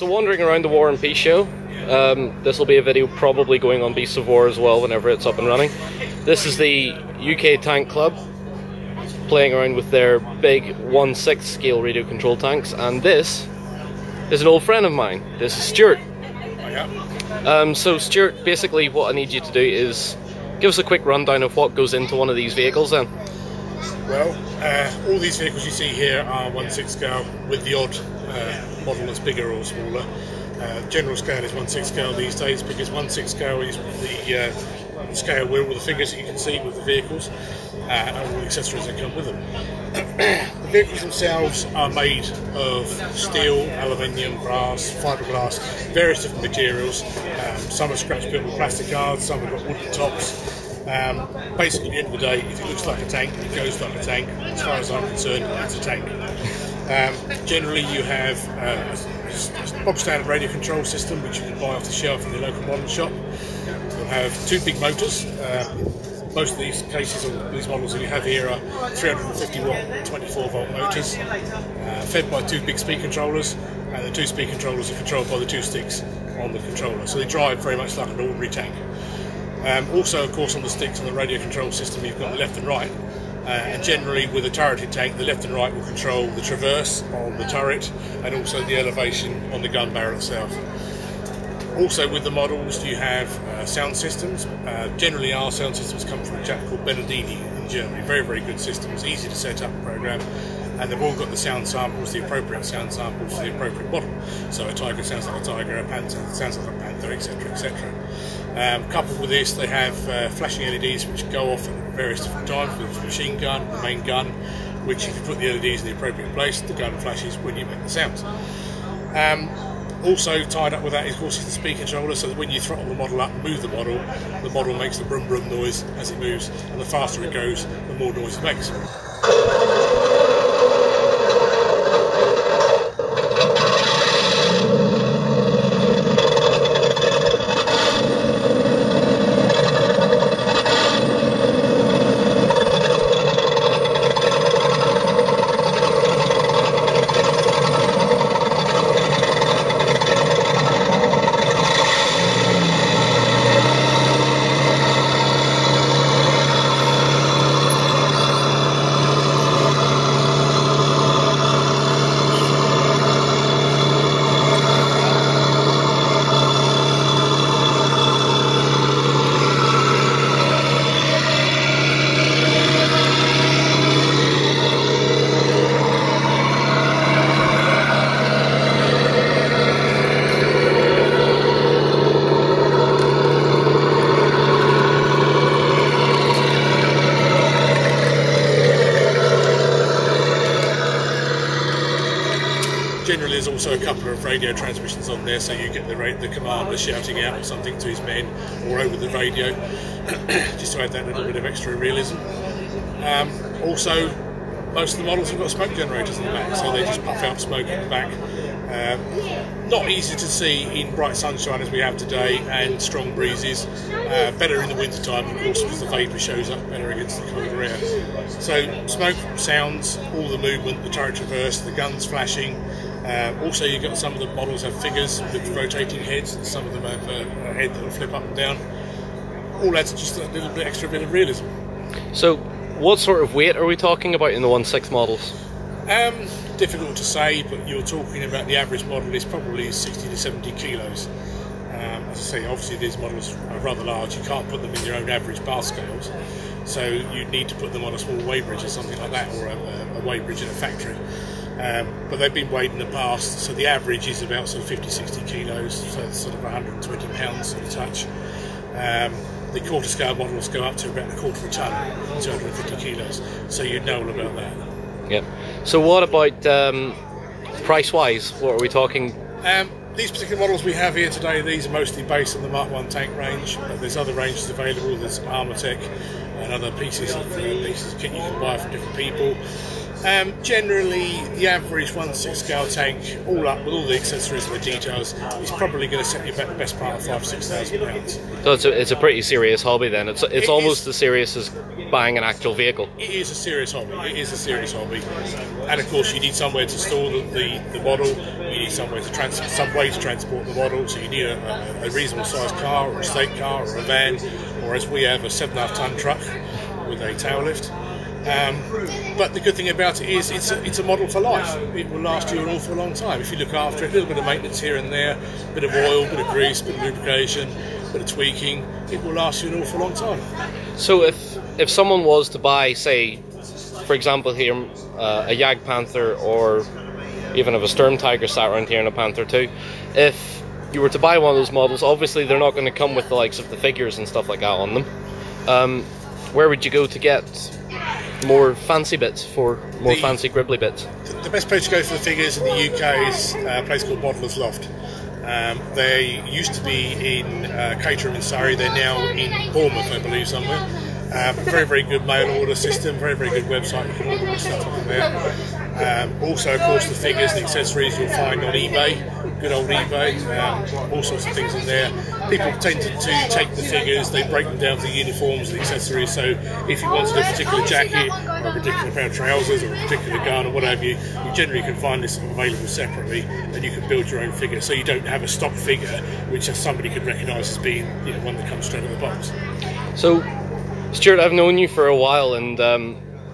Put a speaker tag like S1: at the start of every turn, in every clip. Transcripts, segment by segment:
S1: so wandering around the War and Peace show. This will be a video probably going on Beasts of War as well whenever it's up and running. This is the UK Tank Club playing around with their big 1/6 scale radio control tanks, and this is an old friend of mine. This is Stuart. So Stuart, basically what I need you to do is give us a quick rundown of what goes into one of these vehicles then.
S2: Well, all these vehicles you see here are 1/6 scale with the odd model that's bigger or smaller. General scale is 1/6 scale these days because 1/6 scale is the scale where all the figures that you can see with the vehicles and all the accessories that come with them. The vehicles themselves are made of steel, aluminium, brass, fiberglass, various different materials. Some are scratch built with plastic guards, some have got wooden tops. Basically, at the end of the day, if it looks like a tank, it goes like a tank. As far as I'm concerned, it's a tank. Generally, you have a bog standard radio control system, which you can buy off the shelf in the local model shop. You'll have two big motors. Most of these cases, or these models that you have here, are 350 watt, 24 volt motors, fed by two big speed controllers, and the two speed controllers are controlled by the two sticks on the controller. So they drive very much like an ordinary tank. Also, of course, on the sticks on the radio control system, you've got the left and right. And generally, with a turreted tank, the left and right will control the traverse on the turret and also the elevation on the gun barrel itself. Also, with the models, you have sound systems. Generally, our sound systems come from a chap called Benedini in Germany. Very, very good systems, easy to set up and program. And they've all got the sound samples, the appropriate sound samples for the appropriate model. So a tiger sounds like a tiger, a panther sounds like a panther, etc., etc. Coupled with this, they have flashing LEDs which go off at various different times with the machine gun, the main gun, which if you put the LEDs in the appropriate place, the gun flashes when you make the sounds. Also tied up with that, of course, is the speed controller, so that when you throttle the model up and move the model makes the brum brum noise as it moves, and the faster it goes, the more noise it makes. Generally, there's also a couple of radio transmissions on there, so you get the commander shouting out or something to his men, or over the radio, just to add that little bit of extra realism. Also, most of the models have got smoke generators in the back, so they just puff out smoke in the back. Not easy to see in bright sunshine as we have today and strong breezes. Better in the winter time, of course, because the vapour shows up better against the colder air. So smoke, sounds, all the movement, the turret traverse, the guns flashing. Also, you've got some of the models have figures with rotating heads, and some of them have a head that will flip up and down. All adds just a little bit extra bit of realism.
S1: So, what sort of weight are we talking about in the 1/6 models?
S2: Difficult to say, but you're talking about the average model is probably 60 to 70 kilos. As I say, obviously these models are rather large. You can't put them in your own average bar scales, so you need to put them on a small weigh bridge or something like that, or a weigh bridge in a factory. But they've been weighed in the past, so the average is about sort of 50-60 kilos, so it's sort of 120 pounds sort of touch. The quarter scale models go up to about a quarter of a tonne, 250 kilos, so you know all about that.
S1: Yep. So what about price-wise? What are we talking?
S2: These particular models we have here today, these are mostly based on the Mark 1 tank range. There's other ranges available. There's Armour and other pieces of kit you can buy from different people. Generally, the average 1/6 scale tank, all up with all the accessories and the details, is probably going to set you back the best part of £5,000–6,000.
S1: So it's a pretty serious hobby then. It's almost as serious as buying an actual vehicle.
S2: It is a serious hobby. And of course, you need somewhere to store the model. You need some way to transport the model, so you need a reasonable sized car, or a state car, or a van, or as we have, a 7.5 ton truck with a tail lift. But the good thing about it is it's a model for life. It will last you an awful long time if you look after it. A little bit of maintenance here and there, a bit of oil, a bit of grease, a bit of lubrication, a bit of tweaking. It will last you an awful long time.
S1: So if someone was to buy, say, for example here, a Jag Panther, or even if a Sturm Tiger sat around here in a Panther too, if you were to buy one of those models, obviously they're not going to come with the likes of the figures and stuff like that on them. Where would you go to get more fancy bits, for more fancy gribbly bits?
S2: The best place to go for the figures in the UK is a place called Modeller's Loft. They used to be in Caterham in Surrey. They're now in Bournemouth, I believe, somewhere. Very, very good mail order system, very, very good website. You can order all stuff on there. Also, of course, the figures and accessories you'll find on eBay, good old eBay, all sorts of things in there. People tend to take the figures, they break them down for the uniforms and accessories, so if you wanted a particular jacket, or a particular pair of trousers, or a particular gun, or whatever, you generally can find this available separately, and you can build your own figure, so you don't have a stock figure, which somebody could recognise as being, you know, one that comes straight out of the box.
S1: So, Stuart, I've known you for a while, and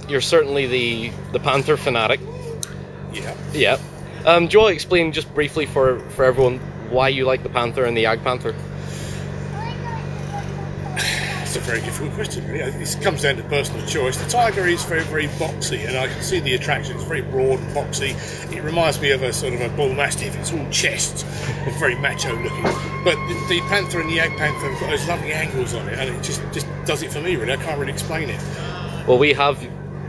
S1: you're certainly the Panther fanatic.
S2: Yeah.
S1: Yeah. Do you want to explain just briefly for everyone why you like the Panther and the Jag Panther?
S2: It's a very difficult question, really. It comes down to personal choice. The Tiger is very, very boxy, and I can see the attraction. It's very broad and boxy. It reminds me of a sort of a bull mastiff. It's all chest, it's very macho looking. But the Panther and the Jag Panther have got those lovely angles on it, and it just does it for me, really. I can't really explain it.
S1: Well,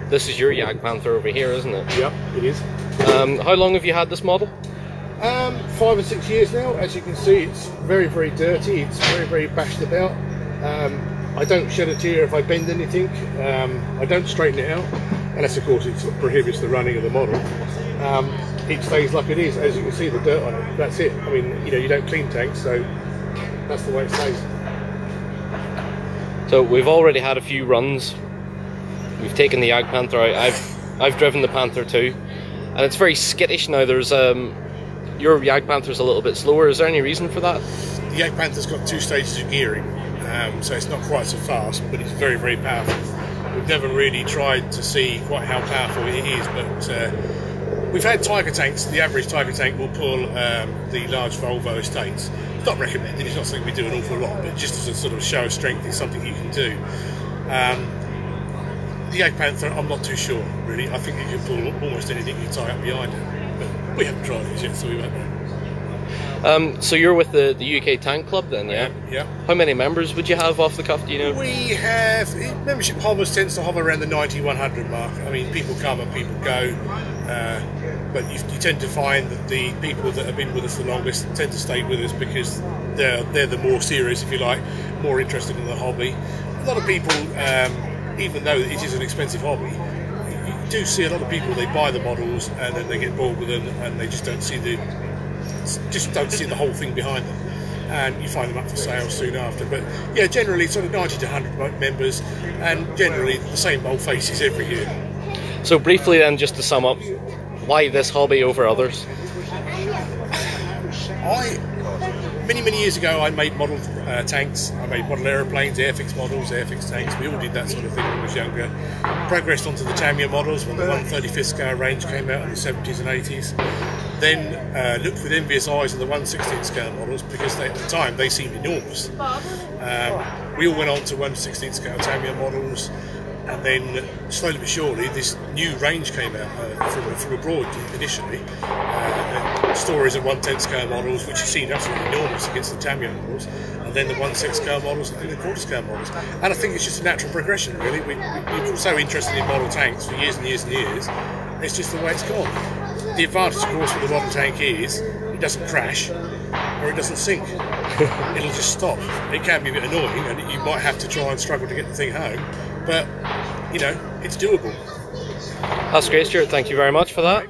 S1: this is your Jag Panther over here, isn't it?
S2: Yeah, it is.
S1: How long have you had this model?
S2: 5 or 6 years now. As you can see, it's very, very dirty. It's very, very bashed about. I don't shed a tear if I bend anything. I don't straighten it out, unless of course it prohibits the running of the model. It stays like it is. As you can see, the dirt on it. That's it. I mean, you know, you don't clean tanks, so that's the way it stays. So
S1: we've already had a few runs. We've taken the Jag Panther out. I've driven the Panther too, and it's very skittish now. There's your Jag Panther's a little bit slower. Is there any reason for that?
S2: The Jag Panther's got 2 stages of gearing, so it's not quite so fast, but it's very, very powerful. We've never really tried to see quite how powerful it is, but we've had Tiger tanks. The average Tiger tank will pull the large Volvo estates. It's not recommended. It's not something we do an awful lot, but just as a sort of show of strength, it's something you can do. The Jag Panther, I'm not too sure, really. I think it can pull almost anything you tie up behind it, but we haven't tried it yet, so we won't know.
S1: So you're with the UK Tank Club then, yeah?
S2: Yeah.
S1: How many members would you have off the cuff, do you know?
S2: We have, membership tends to hover around the 90-100 mark. I mean, people come and people go, but you tend to find that the people that have been with us the longest tend to stay with us because they're the more serious, if you like, more interested in the hobby. A lot of people, even though it is an expensive hobby, you do see a lot of people, they buy the models and then they get bored with them and they just don't see the whole thing behind them, and you find them up for sale soon after. But yeah, generally sort of 90 to 100 members, and generally the same old faces every year.
S1: So briefly then, just to sum up, why this hobby over others? Many years ago I made model tanks, I made model aeroplanes, airfix models, airfix tanks. We all did that sort of thing when I was younger. Progressed onto the Tamiya models when the 1/35th scale range came out in the 70s and 80s. Then looked with envious eyes at the 1/16th scale models because at the time they seemed enormous. We all went on to 1/16th scale Tamiya models, and then slowly but surely this new range came out from abroad initially. Stories of 1/10 scale models, which seemed absolutely enormous against the Tamiya models, and then the 1/6 scale models, and then the 1/4 scale models. And I think it's just a natural progression, really. We were so interested in model tanks for years and years and years. It's just the way it's gone. The advantage, of course, with the model tank is it doesn't crash or it doesn't sink. It'll just stop. It can be a bit annoying, and you might have to try and struggle to get the thing home, but you know, it's doable. That's great, Stuart. Thank you very much for that.